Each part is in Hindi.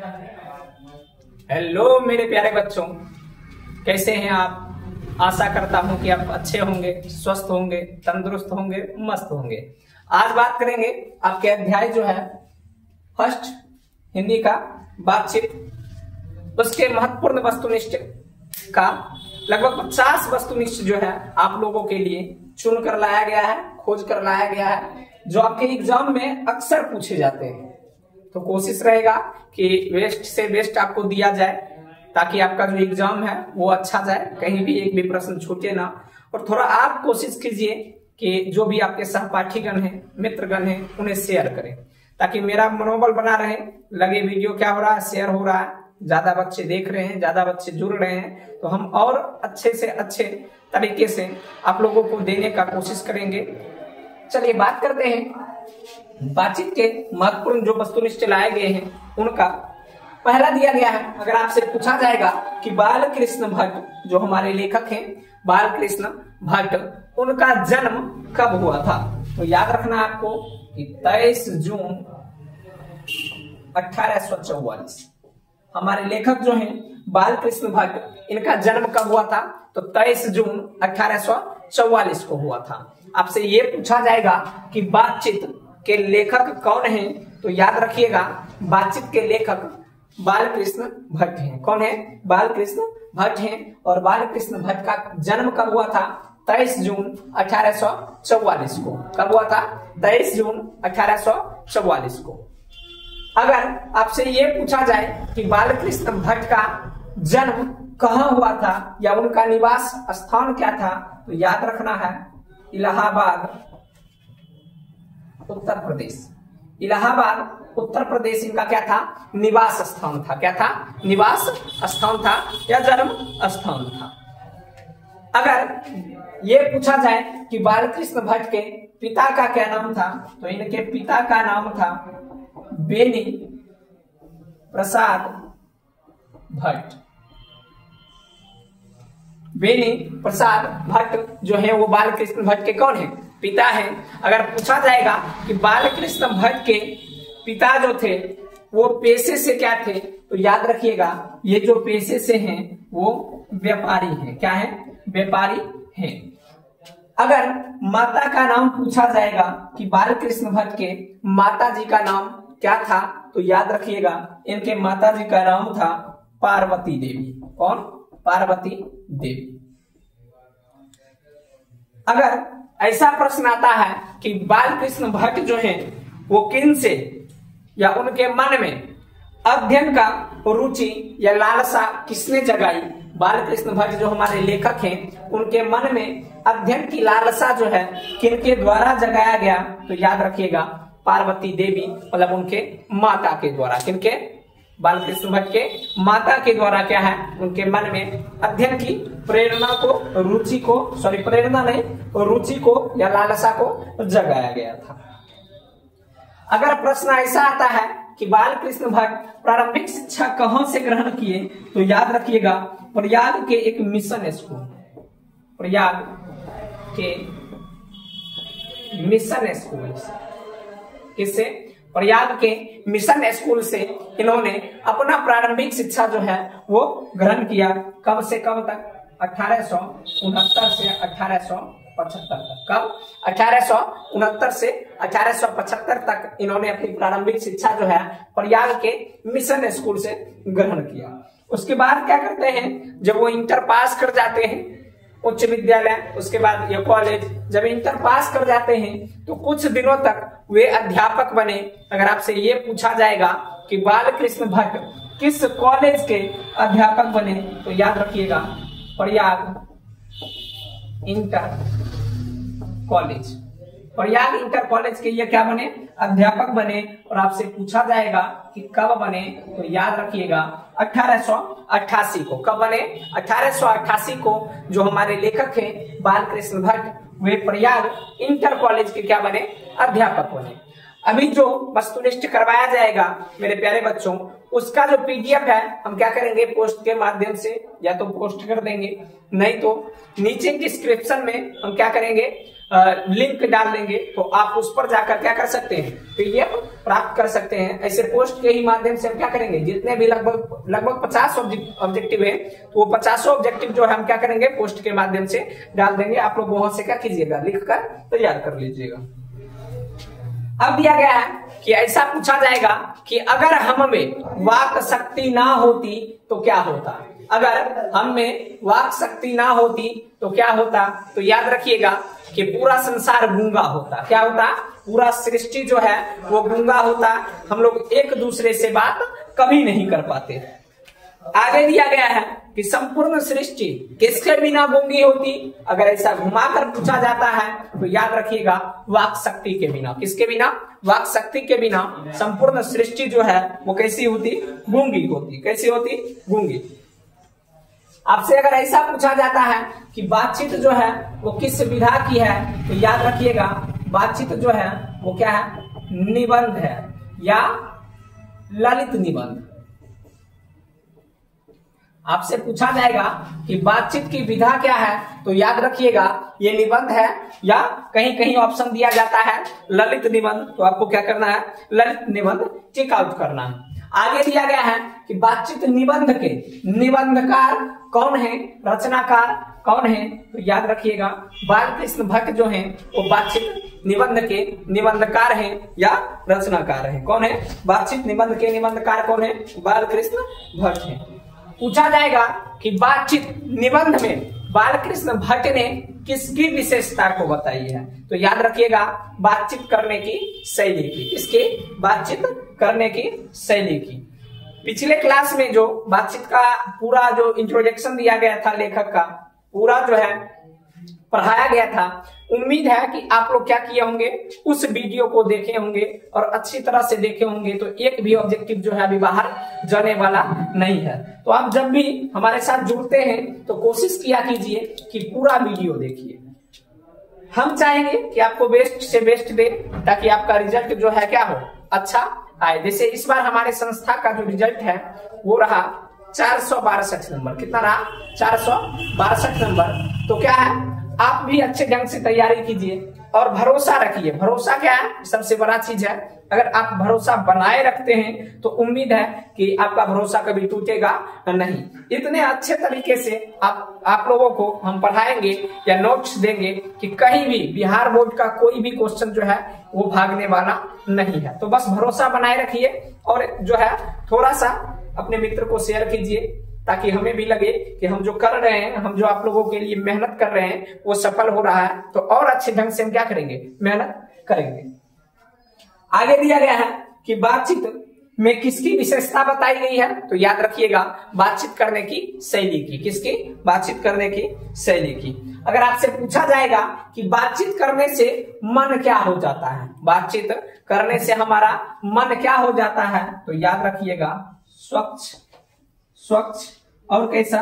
हेलो मेरे प्यारे बच्चों, कैसे हैं आप। आशा करता हूं कि आप अच्छे होंगे, स्वस्थ होंगे, तंदुरुस्त होंगे, मस्त होंगे। आज बात करेंगे आपके अध्याय जो है फर्स्ट हिंदी का बातचीत, उसके महत्वपूर्ण वस्तुनिष्ठ का लगभग 50 वस्तुनिष्ठ जो है आप लोगों के लिए चुन कर लाया गया है, खोज कर लाया गया है, जो आपके एग्जाम में अक्सर पूछे जाते हैं। तो कोशिश रहेगा कि वेस्ट से बेस्ट आपको दिया जाए ताकि आपका जो एग्जाम है वो अच्छा जाए, कहीं भी एक भी प्रश्न छूटे ना। और थोड़ा आप कोशिश कीजिए कि जो भी आपके सहपाठीगण हैं, मित्रगण हैं, उन्हें शेयर करें ताकि मेरा मनोबल बना रहे। लगे वीडियो क्या हो रहा है, शेयर हो रहा है, ज्यादा बच्चे देख रहे हैं, ज्यादा बच्चे जुड़ रहे हैं, तो हम और अच्छे से अच्छे तरीके से आप लोगों को देने का कोशिश करेंगे। चलिए बात करते हैं बातचीत के महत्वपूर्ण जो वस्तुनिष्ठ लाए गए हैं उनका। पहला दिया गया है, अगर आपसे पूछा जाएगा कि बाल कृष्ण भट्ट जो हमारे लेखक हैं, बाल कृष्ण भट्ट, उनका जन्म कब हुआ था, तो याद रखना आपको कि 23 जून 1844। हमारे लेखक जो हैं बाल कृष्ण भट्ट, इनका जन्म कब हुआ था, तो 23 जून 1844 को हुआ था। आपसे ये पूछा जाएगा कि बातचीत के लेखक कौन हैं, तो याद रखिएगा बातचीत के लेखक बालकृष्ण भट्ट हैं। कौन है? बालकृष्ण भट्ट हैं। और बालकृष्ण भट्ट का जन्म कब हुआ था? 23 जून 1844 को। कब हुआ था? 23 जून 1844 को। अगर आपसे ये पूछा जाए कि बालकृष्ण भट्ट का जन्म कहाँ हुआ था या उनका निवास स्थान क्या था, तो याद रखना है इलाहाबाद, उत्तर प्रदेश। इलाहाबाद उत्तर प्रदेश इनका क्या था? निवास स्थान था। क्या था? निवास स्थान था या जन्म स्थान था। अगर ये पूछा जाए कि बालकृष्ण भट्ट के पिता का क्या नाम था, तो इनके पिता का नाम था बेनी प्रसाद भट्ट। बेनी प्रसाद भट्ट जो है वो बालकृष्ण भट्ट के कौन है? पिता हैं। अगर पूछा जाएगा कि बालकृष्ण भट्ट के पिता जो थे वो पेशे से क्या थे, तो याद रखिएगा ये जो पेशे से हैं वो व्यापारी हैं। क्या है? व्यापारी हैं। अगर माता का नाम पूछा जाएगा कि बालकृष्ण भट्ट के माता जी का नाम क्या था, तो याद रखिएगा इनके माता जी का नाम था पार्वती देवी। कौन? पार्वती देवी। अगर ऐसा प्रश्न आता है कि बालकृष्ण भट्ट जो हैं वो किन से या उनके मन में अध्ययन का रुचि या लालसा किसने जगाई, बालकृष्ण भट्ट जो हमारे लेखक हैं उनके मन में अध्ययन की लालसा जो है किनके द्वारा जगाया गया, तो याद रखिएगा पार्वती देवी, मतलब उनके माता के द्वारा। किनके? बालकृष्ण भट्ट के माता के द्वारा क्या है, उनके मन में अध्ययन की प्रेरणा को, रुचि को, प्रेरणा नहीं, रुचि को या लालसा को जगाया गया था। अगर प्रश्न ऐसा आता है कि बालकृष्ण भट्ट प्रारंभिक शिक्षा कहां से ग्रहण किए, तो याद रखिएगा प्रयाग के एक मिशन स्कूल, प्रयाग के मिशन स्कूल। किससे? प्रयाग के मिशन स्कूल से इन्होंने अपना प्रारंभिक शिक्षा जो है वो ग्रहण किया। कब से कब तक? 1869 से 1875 तक। कब? 1869 से 1875 तक इन्होंने अपनी प्रारंभिक शिक्षा जो है प्रयाग के मिशन स्कूल से ग्रहण किया। उसके बाद क्या करते हैं, जब वो इंटर पास कर जाते हैं, उच्च विद्यालय, उसके बाद ये कॉलेज, जब इंटर पास कर जाते हैं तो कुछ दिनों तक वे अध्यापक बने। अगर आपसे ये पूछा जाएगा कि बालकृष्ण भट्ट किस कॉलेज के अध्यापक बने, तो याद रखिएगा Prayag inter college. Prayag inter college के ये क्या बने? अध्यापक बने। और आपसे पूछा जाएगा कि कब बने, तो याद रखिएगा 1888 को। कब बने? 1888 को जो हमारे लेखक हैं बालकृष्ण भट्ट, वे प्रयाग इंटर कॉलेज के क्या बने? अध्यापक बने। अभी जो वस्तुनिष्ठ करवाया जाएगा मेरे प्यारे बच्चों, उसका जो पीडीएफ है हम क्या करेंगे, पोस्ट के माध्यम से या तो पोस्ट कर देंगे, नहीं तो नीचे डिस्क्रिप्शन में हम क्या करेंगे, लिंक डाल देंगे तो आप उस पर जाकर क्या कर सकते हैं, पीडीएफ प्राप्त कर सकते हैं। ऐसे पोस्ट के ही माध्यम से हम क्या करेंगे, जितने भी लगभग 50 ऑब्जेक्टिव है तो वो 50 ऑब्जेक्टिव जो है हम क्या करेंगे, पोस्ट के माध्यम से डाल देंगे। आप लोग वहां से क्या कीजिएगा, लिख कर तैयार कर लीजिएगा। अब दिया गया है कि ऐसा पूछा जाएगा कि अगर हम में वाक शक्ति ना होती तो क्या होता। अगर हम में वाक शक्ति ना होती तो क्या होता, तो याद रखिएगा कि पूरा संसार गूंगा होता। क्या होता, पूरा सृष्टि जो है वो गूंगा होता। हम लोग एक दूसरे से बात कभी नहीं कर पाते। आगे दिया गया है कि संपूर्ण सृष्टि किसके बिना गूंगी होती। अगर ऐसा घुमाकर पूछा जाता है तो याद रखिएगा वाक शक्ति के बिना। किसके बिना, वाक शक्ति के बिना संपूर्ण सृष्टि जो है वो कैसी होती, गूंगी होती। कैसी होती, गूंगी। आपसे अगर ऐसा पूछा जाता है कि बातचीत जो है वो किस विधा की है, तो याद रखिएगा बातचीत जो है वो क्या है, निबंध है या ललित निबंध। आपसे पूछा जाएगा कि बातचीत की विधा क्या है, तो याद रखिएगा ये निबंध है या कहीं कहीं ऑप्शन दिया जाता है ललित निबंध। तो आपको क्या करना है, ललित निबंध चेक आउट करना है। आगे दिया गया है कि बातचीत निबंध के निबंधकार कौन है, रचनाकार कौन है, तो याद रखिएगा बालकृष्ण भट्ट जो हैं वो बातचीत निबंध के निबंधकार हैं या रचनाकार हैं। कौन है, बातचीत निबंध के निबंधकार कौन है, बालकृष्ण भट्ट हैं। पूछा जाएगा कि बातचीत निबंध में बालकृष्ण भट्ट ने किसकी विशेषता को बताई है, तो याद रखिएगा बातचीत करने की शैली की। किसकी, बातचीत करने की शैली की। पिछले क्लास में जो बातचीत का पूरा जो इंट्रोडक्शन दिया गया था, लेखक का पूरा जो है पढ़ाया गया था, उम्मीद है कि आप लोग क्या किए होंगे, उस वीडियो को देखे होंगे और अच्छी तरह से देखे होंगे। तो एक भी ऑब्जेक्टिव जो है अभी बाहर जाने वाला नहीं है। तो आप जब भी हमारे साथ जुड़ते हैं तो कोशिश किया कीजिए कि पूरा वीडियो देखिए। हम चाहेंगे कि आपको बेस्ट से बेस्ट दे ताकि आपका रिजल्ट जो है क्या हो, अच्छा आए। जैसे इस बार हमारे संस्था का जो रिजल्ट है वो रहा 462 नंबर। कितना रहा, 462 नंबर। तो क्या है, आप भी अच्छे ढंग से तैयारी कीजिए और भरोसा रखिए। भरोसा क्या है, सबसे बड़ा चीज है। अगर आप भरोसा बनाए रखते हैं तो उम्मीद है कि आपका भरोसा कभी टूटेगा नहीं। इतने अच्छे तरीके से आप लोगों को हम पढ़ाएंगे या नोट्स देंगे कि कहीं भी बिहार बोर्ड का कोई भी क्वेश्चन जो है वो भागने वाला नहीं है। तो बस भरोसा बनाए रखिए और जो है थोड़ा सा अपने मित्र को शेयर कीजिए ताकि हमें भी लगे कि हम जो कर रहे हैं, हम जो आप लोगों के लिए मेहनत कर रहे हैं वो सफल हो रहा है। तो और अच्छे ढंग से हम क्या करेंगे, मेहनत करेंगे। आगे दिया गया है कि बातचीत में किसकी विशेषता बताई गई है, तो याद रखिएगा बातचीत करने की शैली की। किसकी, बातचीत करने की शैली की। अगर आपसे पूछा जाएगा कि बातचीत करने से मन क्या हो जाता है, बातचीत करने से हमारा मन क्या हो जाता है, तो याद रखिएगा स्वच्छ, स्वच्छ और कैसा,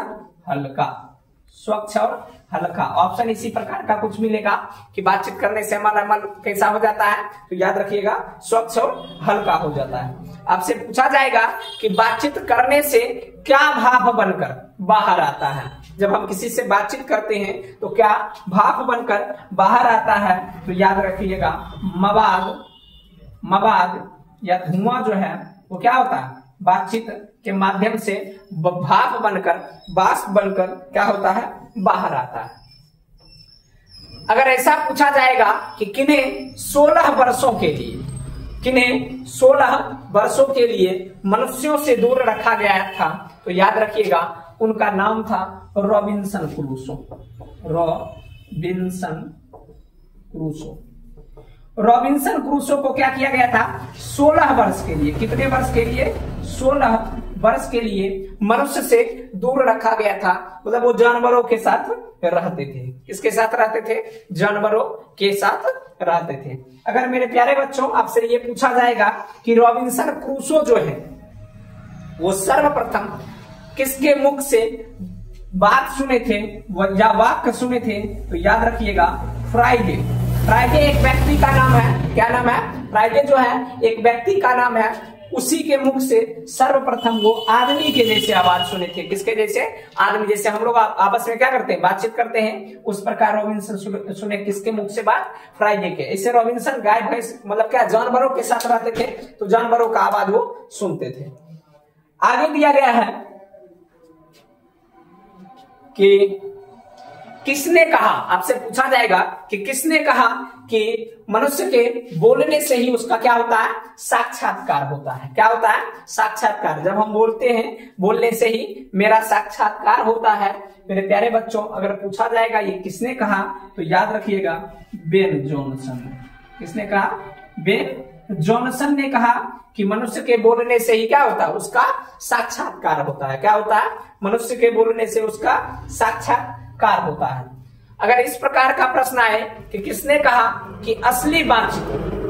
हल्का। स्वच्छ और हल्का ऑप्शन इसी प्रकार का कुछ मिलेगा कि बातचीत करने से हमारा मन कैसा हो जाता है, तो याद रखिएगा स्वच्छ और हल्का हो जाता है। आपसे पूछा जाएगा कि बातचीत करने से क्या भाव बनकर बाहर आता है। जब हम किसी से बातचीत करते हैं तो क्या भाव बनकर बाहर आता है, तो याद रखिएगा मवाद या धुआं जो है वो क्या होता है, बातचीत के माध्यम से भाप बनकर, बाष्प बनकर क्या होता है, बाहर आता है। अगर ऐसा पूछा जाएगा कि किन्हें 16 वर्षों के लिए मनुष्यों से दूर रखा गया था, तो याद रखिएगा उनका नाम था रॉबिन्सन क्रूसो। रॉबिन्सन क्रूसो को क्या किया गया था, 16 वर्ष के लिए, कितने वर्ष के लिए, 16 वर्ष के लिए मनुष्य से दूर रखा गया था। मतलब वो जानवरों के साथ रहते थे। किसके साथ रहते थे, जानवरों के साथ रहते थे। अगर मेरे प्यारे बच्चों आपसे ये पूछा जाएगा कि रॉबिन्सन क्रूसो जो है वो सर्वप्रथम किसके मुख से बात सुने थे या वाक्य सुने थे, तो याद रखिएगा फ्राइडे एक व्यक्ति का नाम है। क्या नाम है, फ्राइडे जो है एक व्यक्ति का नाम है। उसी के मुख से सर्वप्रथम वो आदमी के जैसे आवाज सुने थे। किसके जैसे? आदमी जैसे हम लोग आपस में क्या करते हैं, बातचीत करते हैं, उस प्रकार रॉबिन्सन सुने। किसके मुख से बात? फ्राइडे के। ऐसे रॉबिन्सन गाय भैंस मतलब क्या जानवरों के साथ रहते थे, तो जानवरों का आवाज वो सुनते थे। आगे दिया गया है कि किसने कहा, आपसे पूछा जाएगा कि किसने कहा कि मनुष्य के बोलने से ही उसका क्या होता है? साक्षात्कार होता है। क्या होता है? साक्षात्कार। जब हम बोलते हैं, बोलने से ही मेरा साक्षात्कार होता है। मेरे प्यारे बच्चों, अगर पूछा जाएगा ये किसने कहा, तो याद रखिएगा बेन जॉनसन। किसने कहा? बेन जॉनसन ने कहा कि मनुष्य के बोलने से ही क्या होता है? उसका साक्षात्कार होता है। क्या होता है? मनुष्य के बोलने से उसका साक्षात्कार होता है। अगर इस प्रकार का प्रश्न आए कि किसने कहा कि असली बातचीत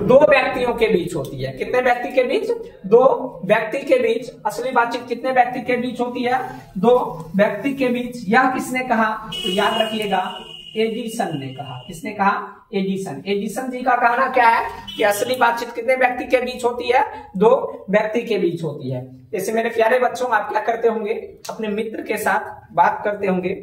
दो व्यक्तियों के बीच होती है। कितने व्यक्ति के बीच? दो व्यक्ति के बीच। असली बातचीत कितने व्यक्ति के बीच होती है? दो व्यक्ति के बीच। यह किसने कहा? तो याद रखिएगा एडिसन ने कहा। किसने कहा? एडिसन। एडिसन जी का कहना क्या है कि असली बातचीत कितने व्यक्ति के बीच होती है? दो व्यक्ति के बीच होती है। जैसे मेरे प्यारे बच्चों, आप क्या करते होंगे, अपने मित्र के साथ बात करते होंगे,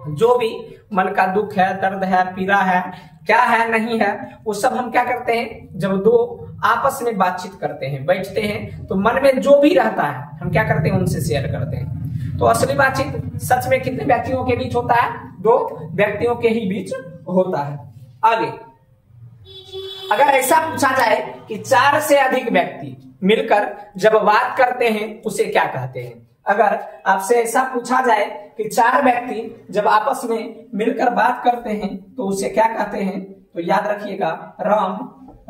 जो भी मन का दुख है, दर्द है, पीड़ा है, क्या है, नहीं है, वो सब हम क्या करते हैं, जब दो आपस में बातचीत करते हैं, बैठते हैं, तो मन में जो भी रहता है हम क्या करते हैं, उनसे शेयर करते हैं। तो असली बातचीत सच में कितने व्यक्तियों के बीच होता है? दो व्यक्तियों के ही बीच होता है। आगे अगर ऐसा पूछा जाए कि 4 से अधिक व्यक्ति मिलकर जब बात करते हैं उसे क्या कहते हैं? अगर आपसे ऐसा पूछा जाए कि 4 व्यक्ति जब आपस में मिलकर बात करते हैं तो उसे क्या कहते हैं? तो याद रखिएगा राम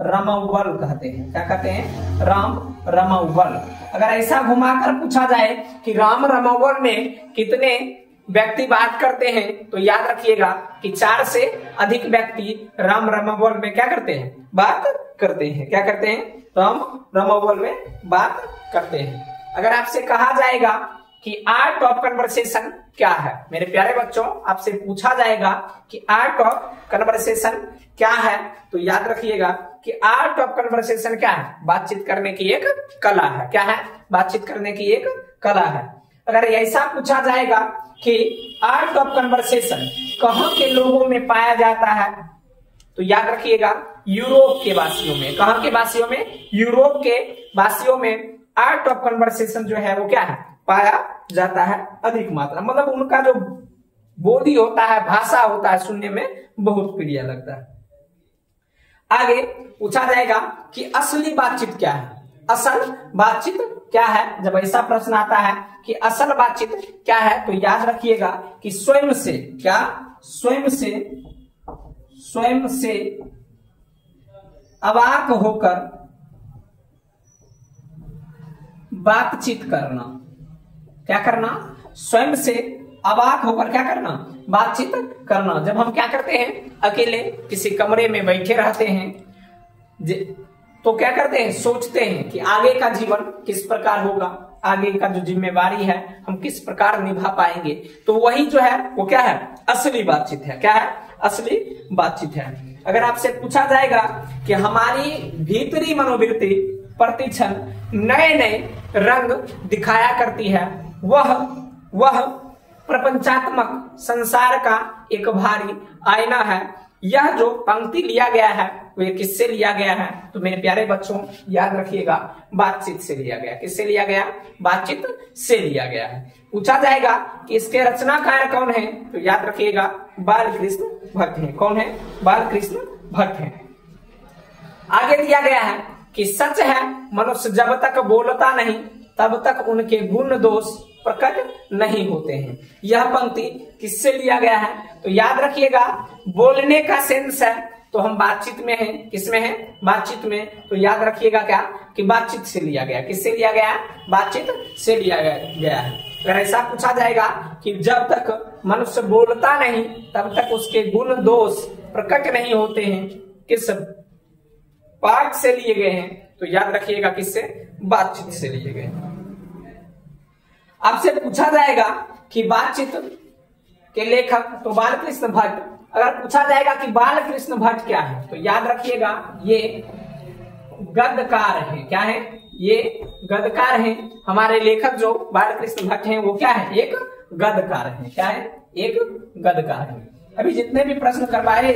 रमौवल कहते हैं। क्या कहते हैं? राम रमौवल। अगर ऐसा घुमाकर पूछा जाए कि राम रमौवल में कितने व्यक्ति बात करते हैं, तो याद रखिएगा कि 4 से अधिक व्यक्ति राम रमौवल में क्या करते हैं? बात करते हैं। क्या करते हैं? राम रमौवल में बात करते हैं। अगर आपसे कहा जाएगा कि आर्ट ऑफ कन्वर्सेशन क्या है, मेरे प्यारे बच्चों, आपसे पूछा जाएगा कि आर्ट ऑफ कन्वर्सेशन क्या है, तो याद रखिएगा कि आर्ट ऑफ कन्वर्सेशन क्या है? बातचीत करने की एक कला है। क्या है? बातचीत करने की एक कला है। अगर ऐसा पूछा जाएगा कि आर्ट ऑफ कन्वर्सेशन कहाँ के लोगों में पाया जाता है, तो याद रखिएगा यूरोप के वासियों में। कहाँ के वासियों में? यूरोप के वासियों में आर्ट ऑफ कन्वर्सेशन जो है वो क्या है? पाया जाता है अधिक मात्रा। मतलब उनका जो बोली होता है, भाषा होता है, सुनने में बहुत प्रिय लगता है। आगे पूछा जाएगा कि असली बातचीत क्या है? असल बातचीत क्या है? जब ऐसा प्रश्न आता है कि असल बातचीत क्या है, तो याद रखिएगा कि स्वयं से क्या? स्वयं से अवाक होकर बातचीत करना। क्या करना? स्वयं से अवाक होकर क्या करना? बातचीत करना। जब हम क्या करते हैं, अकेले किसी कमरे में बैठे रहते हैं, तो क्या करते हैं, सोचते हैं कि आगे का जीवन किस प्रकार होगा, आगे का जो जिम्मेवारी है हम किस प्रकार निभा पाएंगे। तो वही जो है वो क्या है? असली बातचीत है। क्या है? असली बातचीत है। अगर आपसे पूछा जाएगा कि हमारी भीतरी मनोवृत्ति प्रतिक्षण नए नए रंग दिखाया करती है, वह प्रपंचात्मक संसार का एक भारी आईना है। यह जो पंक्ति लिया गया है वो किससे लिया गया है? तो मेरे प्यारे बच्चों याद रखिएगा बातचीत से लिया गया। किससे लिया गया? बातचीत से लिया गया है। पूछा जाएगा कि इसके रचनाकार कौन है, तो याद रखिएगा बालकृष्ण भट्ट है। कौन है? बालकृष्ण भट्ट है। आगे दिया गया है कि सच है मनुष्य जब तक बोलता नहीं तब तक उनके गुण दोष प्रकट नहीं होते हैं। यह पंक्ति किससे लिया गया है? तो याद रखिएगा बोलने का सेंस है तो हम बातचीत में हैं। किसमें है? बातचीत में। तो याद रखिएगा क्या कि बातचीत से लिया गया। किससे लिया गया? बातचीत से लिया गया है। अगर ऐसा पूछा जाएगा कि जब तक मनुष्य बोलता नहीं तब तक उसके गुण दोष प्रकट नहीं होते हैं, किस पाठ से लिए गए हैं? तो याद रखिएगा किससे? बातचीत से लिए गए। आपसे पूछा जाएगा कि बातचीत के लेखक, तो बालकृष्ण भट्ट। अगर पूछा जाएगा कि बालकृष्ण भट्ट क्या है, तो याद रखिएगा ये गद्यकार है। क्या है? ये गद्यकार हैं। हमारे लेखक जो बालकृष्ण भट्ट हैं वो क्या है, एक गद्यकार है। क्या है, एक गद्यकार है। अभी जितने भी प्रश्न करवाए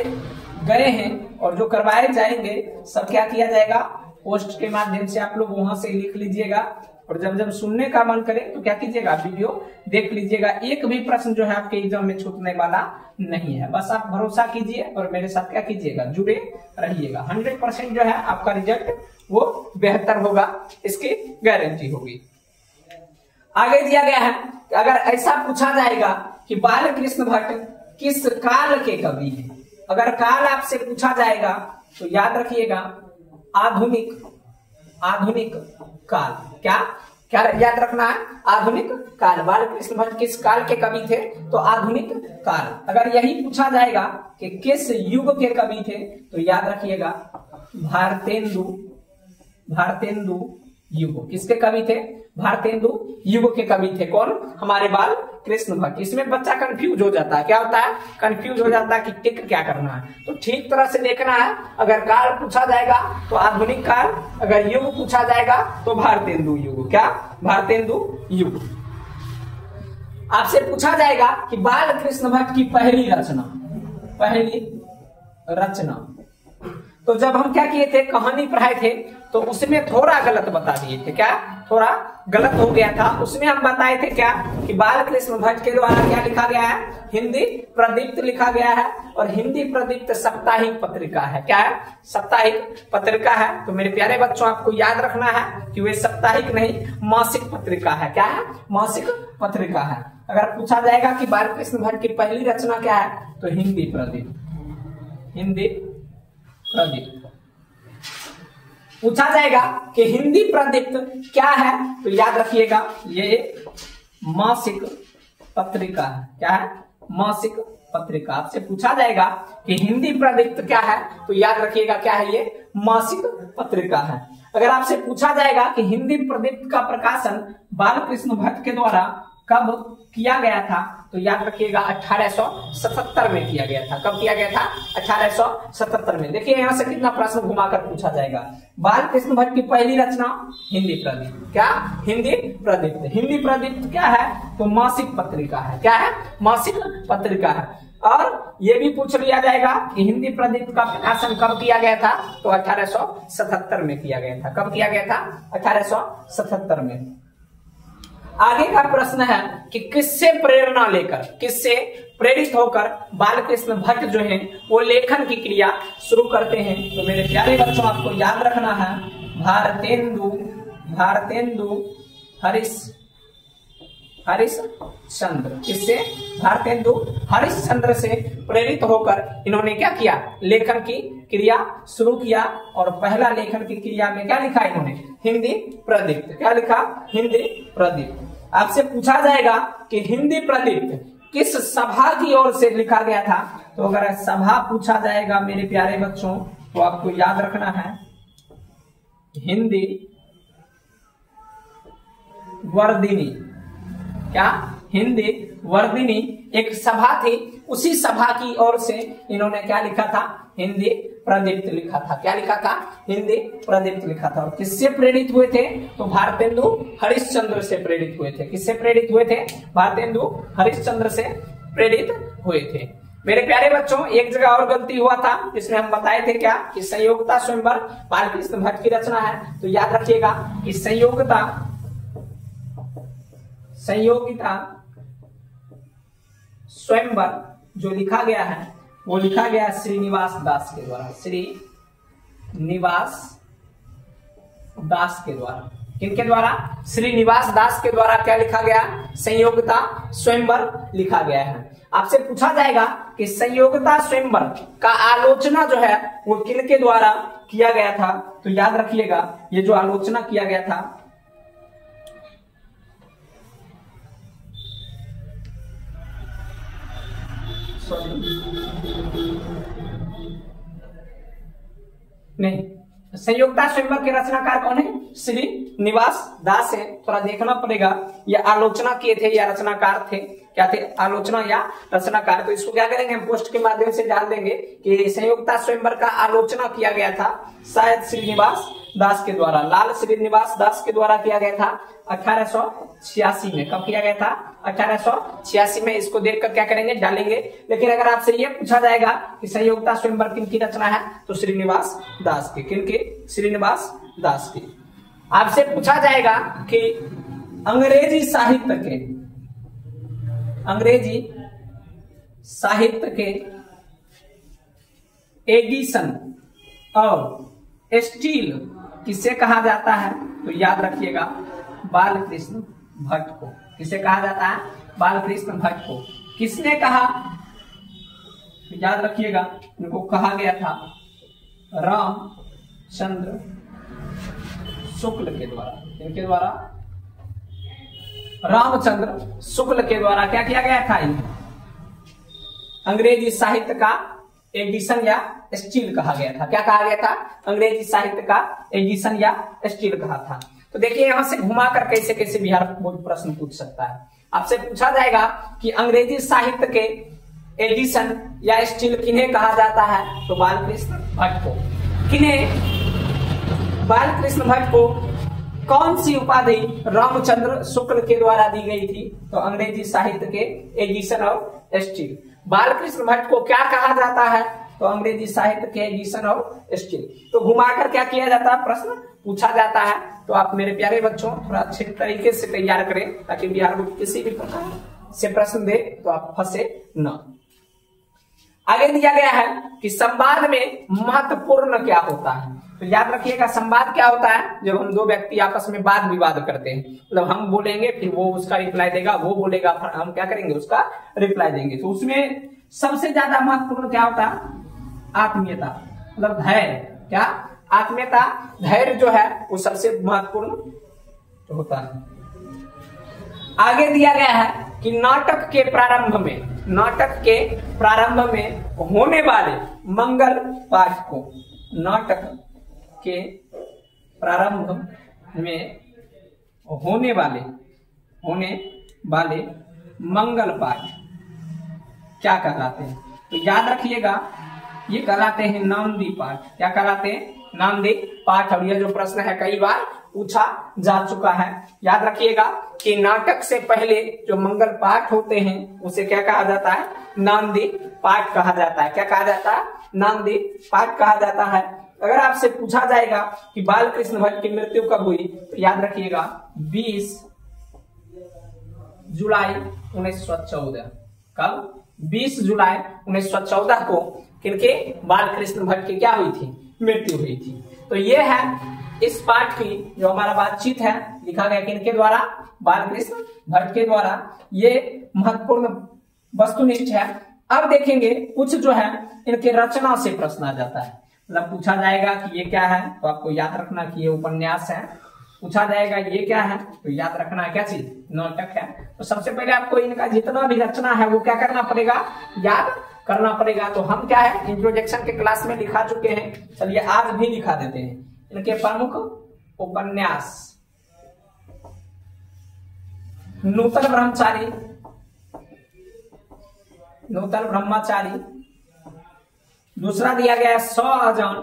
गए हैं और जो करवाए जाएंगे सब क्या किया जाएगा, पोस्ट के माध्यम से आप लोग वहां से लिख लीजिएगा। और जब जब सुनने का मन करे तो क्या कीजिएगा, वीडियो देख लीजिएगा। एक भी प्रश्न जो है आपके एग्जाम में छूटने वाला नहीं है। बस आप भरोसा कीजिए और मेरे साथ क्या कीजिएगा, जुड़े रहिएगा। 100% जो है आपका रिजल्ट वो बेहतर होगा, इसकी गारंटी होगी। आगे दिया गया है, अगर ऐसा पूछा जाएगा कि बालकृष्ण भट्ट किस काल के कवि हैं। अगर काल आपसे पूछा जाएगा तो याद रखिएगा आधुनिक काल। क्या क्या याद रखना है, आधुनिक काल। बालकृष्ण भट्ट किस काल के कवि थे, तो आधुनिक काल। अगर यही पूछा जाएगा कि किस युग के कवि थे तो याद रखिएगा भारतेंदु युग। किसके कवि थे, भारतेंदु युग के कवि थे। कौन, हमारे बालकृष्ण भट्ट। इसमें बच्चा कंफ्यूज हो जाता है, क्या होता है, कंफ्यूज हो जाता है कि टिक क्या करना है। तो ठीक तरह से देखना है। अगर काल पूछा जाएगा तो आधुनिक काल, अगर युग पूछा जाएगा तो भारतेंदु युग। क्या, भारतेंदु युग। आपसे पूछा जाएगा कि बालकृष्ण भट्ट की पहली रचना। तो जब हम क्या किए थे, कहानी पढ़ाए थे तो उसमें थोड़ा गलत बता दिए थे। क्या, थोड़ा गलत हो गया था। उसमें हम बताए थे क्या कि बालकृष्ण भट्ट के द्वारा क्या लिखा गया है, हिंदी प्रदीप्त लिखा गया है। और हिंदी प्रदीप्त साप्ताहिक पत्रिका है। क्या है, साप्ताहिक पत्रिका है। तो मेरे प्यारे बच्चों आपको याद रखना है कि वे साप्ताहिक नहीं मासिक पत्रिका है। क्या है, मासिक पत्रिका है। अगर पूछा जाएगा कि बालकृष्ण भट्ट की पहली रचना क्या है तो हिंदी प्रदीप्त। पूछा जाएगा कि हिंदी प्रदीप्त क्या है तो याद रखिएगा ये मासिक पत्रिका है। क्या है, मासिक पत्रिका। आपसे पूछा जाएगा कि हिंदी प्रदीप्त क्या है तो याद रखिएगा क्या है, ये मासिक पत्रिका है। अगर आपसे पूछा जाएगा कि हिंदी प्रदीप्त का प्रकाशन बालकृष्ण भट्ट के द्वारा कब किया गया था तो याद रखिएगा 1877 में किया गया था। कब किया गया था, 1877 में। देखिए यहां से कितना प्रश्न घुमाकर पूछा जाएगा। बालकृष्ण भट्ट की पहली रचना हिंदी प्रदीप्त। क्या, हिंदी प्रदीप्त। हिंदी प्रदीप्त क्या है तो मासिक पत्रिका है। क्या है, मासिक पत्रिका है। और ये भी पूछ लिया जाएगा कि हिंदी प्रदीप्त का प्रकाशन कब किया गया था तो 1877 में किया गया था। कब किया गया था, 1877 में। आगे का प्रश्न है कि किससे प्रेरणा लेकर, किससे प्रेरित होकर बालकृष्ण भट्ट जो हैं वो लेखन की क्रिया शुरू करते हैं। तो मेरे प्यारे बच्चों आपको याद रखना है भारतेंदु हरिश्चंद्र। किससे, भारतेंदु हरिश्चंद्र से प्रेरित होकर इन्होंने क्या किया, लेखन की क्रिया शुरू किया। और पहला लेखन की क्रिया में क्या लिखा इन्होंने, हिंदी प्रदीप्त। क्या लिखा, हिंदी प्रदीप्त। आपसे पूछा जाएगा कि हिंदी प्रदीप्त किस सभा की ओर से लिखा गया था। तो अगर सभा पूछा जाएगा मेरे प्यारे बच्चों तो आपको याद रखना है हिंदी वर्धिनी। क्या, हिंदी वर्धिनी एक सभा थी, उसी सभा की ओर से इन्होंने क्या लिखा था, हिंदी प्रदीप्त लिखा था। क्या लिखा था, हिंदी प्रदीप्त लिखा था। और किससे प्रेरित हुए थे तो भारतेंदु हरिश्चंद्र से प्रेरित हुए थे। किससे प्रेरित हुए थे, भारतेंदु हरिश्चंद्र से प्रेरित हुए थे। मेरे प्यारे बच्चों एक जगह और गलती हुआ था जिसमें हम बताए थे क्या कि संयोगिता स्वयंवर बालकृष्ण भट्ट की रचना है। तो याद रखिएगा कि संयोगिता स्वयंवर जो लिखा गया है वो लिखा गया श्रीनिवास दास के द्वारा। श्रीनिवास दास के द्वारा। किनके द्वारा, श्रीनिवास दास के द्वारा क्या लिखा गया, संयोगिता स्वयंवर लिखा गया है। आपसे पूछा जाएगा कि संयोगिता स्वयंवर का आलोचना जो है वो किनके द्वारा किया गया था। तो याद रखिएगा ये जो आलोचना किया गया था नहीं, संयोगिता स्वयंवर के रचनाकार कौन है, श्रीनिवास दास है। थोड़ा देखना पड़ेगा, ये आलोचना किए थे या रचनाकार थे, क्या थे, आलोचना या रचनाकार। तो इसको क्या करेंगे, हम पोस्ट के माध्यम से डाल देंगे कि संयोगता स्वयंवर का आलोचना किया गया था शायद श्रीनिवास दास के द्वारा, लाल श्रीनिवास दास के द्वारा किया गया था 1886 में। कब किया गया था, 1886 में। इसको देखकर क्या करेंगे, डालेंगे। लेकिन अगर आपसे ये पूछा जाएगा कि संयोगता स्वयंवर किनकी रचना है, तो श्रीनिवास दास की। किनके, श्रीनिवास दास की। आपसे पूछा जाएगा कि अंग्रेजी साहित्य के एडिशन और स्टील किसे कहा जाता है, तो याद रखिएगा बालकृष्ण भट्ट को। किसे कहा जाता है, बालकृष्ण भट्ट को। किसने कहा, याद रखिएगा, इनको कहा गया था रामचंद्र शुक्ल के द्वारा। इनके द्वारा, रामचंद्र शुक्ल के द्वारा क्या किया गया था, अंग्रेजी साहित्य का एडिशन या स्टील कहा गया था। क्या कहा गया था, अंग्रेजी साहित्य का एडिशन या स्टील कहा था। तो देखिए यहां से घुमाकर कैसे कैसे बिहार बोर्ड प्रश्न पूछ सकता है। आपसे पूछा जाएगा कि अंग्रेजी साहित्य के एडिशन या स्टील किन्हें कहा जाता है, तो बालकृष्ण भट्ट को। किन्हें, बालकृष्ण भट्ट को कौन सी उपाधि रामचंद्र शुक्ल के द्वारा दी गई थी, तो अंग्रेजी साहित्य के एडिशन और स्टील। बालकृष्ण भट्ट को क्या कहा जाता है, तो अंग्रेजी साहित्य के एडिशन और स्टील। तो घुमाकर क्या किया जाता है, प्रश्न पूछा जाता है। तो आप मेरे प्यारे बच्चों थोड़ा अच्छे तरीके से तैयार करें, ताकि बिहार बोर्ड किसी भी प्रकार से प्रश्न दे तो आप फंसे न। आगे दिया गया है कि संवाद में महत्वपूर्ण क्या होता है। तो याद रखिएगा, संवाद क्या होता है, जब हम दो व्यक्ति आपस में वाद विवाद करते हैं। मतलब हम बोलेंगे, फिर वो उसका रिप्लाई देगा, वो बोलेगा, फिर हम क्या करेंगे, उसका रिप्लाई देंगे। तो उसमें सबसे ज्यादा महत्वपूर्ण क्या होता है, आत्मीयता, मतलब धैर्य। क्या, आत्मीयता, धैर्य जो है वो सबसे महत्वपूर्ण होता है। आगे दिया गया है कि नाटक के प्रारंभ में होने वाले मंगल पाठ को, नाटक के प्रारंभ में होने वाले मंगल पाठ क्या कहलाते हैं, तो याद रखिएगा ये कहलाते हैं नामदी पाठ। क्या कहलाते हैं, नामदी पाठ। और यह जो प्रश्न है कई बार पूछा जा चुका है। याद रखिएगा कि नाटक से पहले जो मंगल पाठ होते हैं उसे क्या कहा जाता है, नामदी पाठ कहा जाता है। क्या कहा जाता है, नामदी पाठ कहा जाता है। अगर आपसे पूछा जाएगा कि बालकृष्ण भट्ट की मृत्यु कब हुई, तो याद रखिएगा 20 जुलाई 1914। कब, 20 जुलाई 1914 को किनके, बालकृष्ण भट्ट की क्या हुई थी, मृत्यु हुई थी। तो ये है इस पाठ की जो हमारा बातचीत है, लिखा गया किनके द्वारा, बालकृष्ण भट्ट के द्वारा। ये महत्वपूर्ण वस्तुनिष्ठ है। अब देखेंगे कुछ जो है इनके रचना से प्रश्न आ जाता है। मतलब पूछा जाएगा कि ये क्या है, तो आपको याद रखना कि ये उपन्यास है। पूछा जाएगा ये क्या है, तो याद रखना क्या चीज, नाटक है। तो सबसे पहले आपको इनका जितना भी रचना है वो क्या करना पड़ेगा, याद करना पड़ेगा। तो हम क्या है इंट्रोडक्शन के क्लास में लिखा चुके हैं, चलिए आज भी लिखा देते हैं। इनके प्रमुख उपन्यास, नूतन ब्रह्मचारी, दूसरा दिया गया 100 अजान,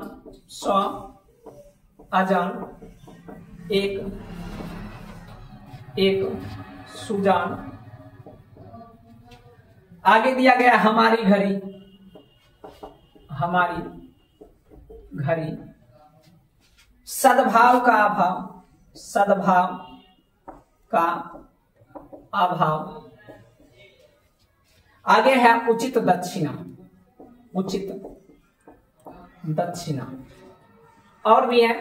एक सुजान। आगे दिया गया हमारी घड़ी, सद्भाव का अभाव। आगे है उचित दक्षिणा, और भी है,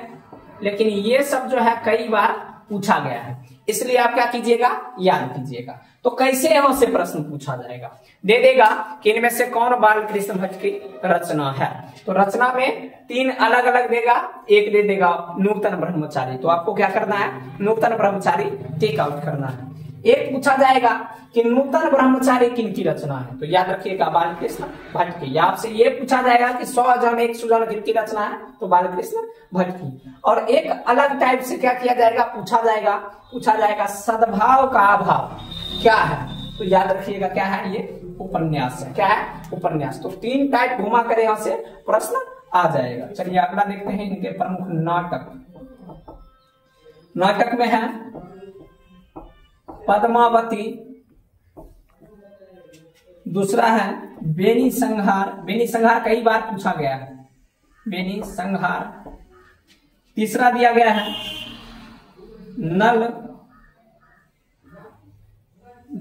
लेकिन ये सब जो है कई बार पूछा गया है, इसलिए आप क्या कीजिएगा, याद कीजिएगा। तो कैसे यहां से प्रश्न पूछा जाएगा, दे देगा कि इनमें से कौन बालकृष्ण भट्ट की रचना है। तो रचना में 3 अलग अलग देगा, एक दे देगा नूतन ब्रह्मचारी। तो आपको क्या करना है, नूतन ब्रह्मचारी टेक आउट करना है। एक पूछा जाएगा कि नूतन ब्रह्मचारी किनकी रचना है, तो याद रखिएगा बालकृष्ण भट्ट की। आपसे ये पूछा जाएगा कि 100 जन 100 जन किनकी रचना है, तो बालकृष्ण भट्ट की। और एक अलग टाइप से क्या किया जाएगा, पूछा जाएगा सद्भाव का अभाव क्या है, तो याद रखिएगा क्या है, ये उपन्यास है। क्या है, उपन्यास। तो 3 टाइप घुमा कर यहां से प्रश्न आ जाएगा। चलिए अगला देखते हैं इनके प्रमुख नाटक। नाटक में है पद्मावती, दूसरा है बेनी संहार। बेनी संहार कई बार पूछा गया है, बेनी संहार। तीसरा दिया गया है नल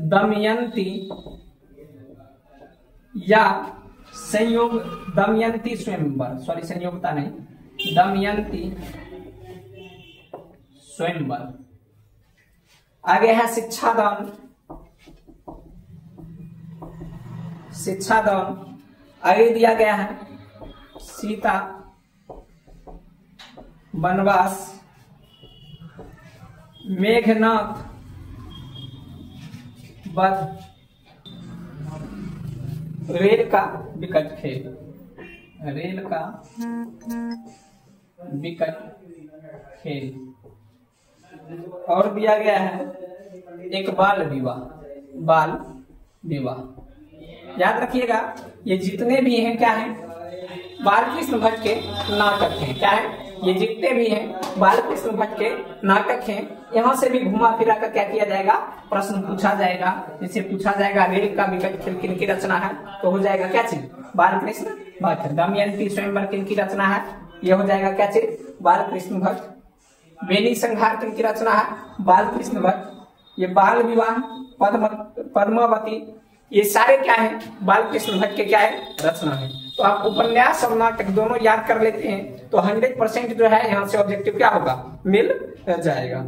दमयंती या संयोग दमयंती स्वयंवर, सॉरी संयोगता नहीं, दमयंती स्वयंवर। आगे है शिक्षादान, शिक्षादान। आगे दिया गया है सीता वनवास, मेघनाथ वध, रेल का विकट खेल, रेल का विकट खेल। और दिया गया है एक बाल विवाह, बाल विवाह। याद रखिएगा ये जितने भी हैं क्या है, बालकृष्ण भट्ट के नाटक हैं। क्या है, ये जितने भी हैं बालकृष्ण भट्ट के नाटक हैं। यहाँ से भी घुमा फिरा कर क्या किया जाएगा, प्रश्न पूछा जाएगा। जैसे पूछा जाएगा रेल का विकट खेल किनकी रचना है, तो हो जाएगा क्या चीज, बालकृष्ण भट्ट। दमयंती स्वयंवर किनकी रचना है, ये हो जाएगा क्या चीज, बालकृष्ण भट्ट। बेनी संहार किनकी रचना है, बालकृष्ण भट्ट। ये बाल विवाह, पद्मावती, ये सारे क्या है, बालकृष्ण भट्ट के क्या है, रचना है। तो आप उपन्यास और नाटक दोनों याद कर लेते हैं तो 100% जो है यहाँ से ऑब्जेक्टिव क्या होगा, मिल जाएगा।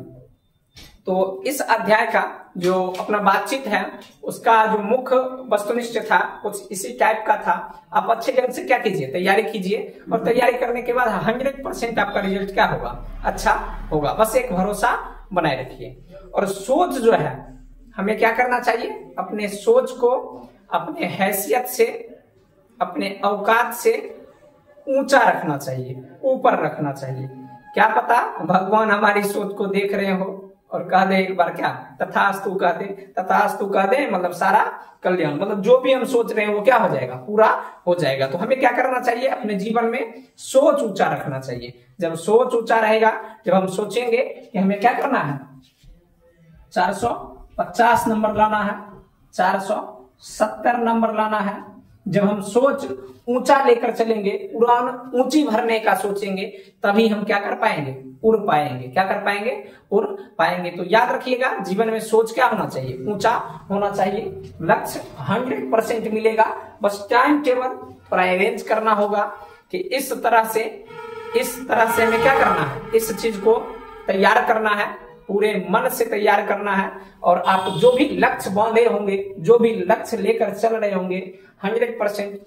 तो इस अध्याय का जो अपना बातचीत है उसका जो मुख्य वस्तुनिष्ठ था कुछ इसी टाइप का था। आप अच्छे ढंग से क्या कीजिए, तैयारी कीजिए, और तैयारी करने के बाद 100% आपका रिजल्ट क्या होगा, अच्छा होगा। बस एक भरोसा बनाए रखिए। और सोच जो है हमें क्या करना चाहिए, अपने सोच को अपने हैसियत से, अपने औकात से ऊंचा रखना चाहिए, ऊपर रखना चाहिए। क्या पता भगवान हमारी सोच को देख रहे हो और कह दे एक बार क्या, तथास्तु कह दे। तथास्तु कह दे मतलब सारा कल्याण, मतलब जो भी हम सोच रहे हैं वो क्या हो जाएगा, पूरा हो जाएगा। तो हमें क्या करना चाहिए, अपने जीवन में सोच ऊंचा रखना चाहिए। जब सोच ऊंचा रहेगा, जब हम सोचेंगे कि हमें क्या करना है, 450 नंबर लाना है, 470 नंबर लाना है। जब हम सोच ऊंचा लेकर चलेंगे, उड़ान ऊंची भरने का सोचेंगे, तभी हम क्या कर पाएंगे, उड़ पाएंगे। क्या कर पाएंगे, उड़ पाएंगे। तो याद रखिएगा जीवन में सोच क्या होना चाहिए, ऊंचा होना चाहिए। लक्ष्य 100% मिलेगा, बस टाइम टेबल पर अरेंज करना होगा कि इस तरह से हमें क्या करना है, इस चीज को तैयार करना है, पूरे मन से तैयार करना है। और आप जो भी लक्ष्य बांधे होंगे, जो भी लक्ष्य लेकर चल रहे होंगे, 100%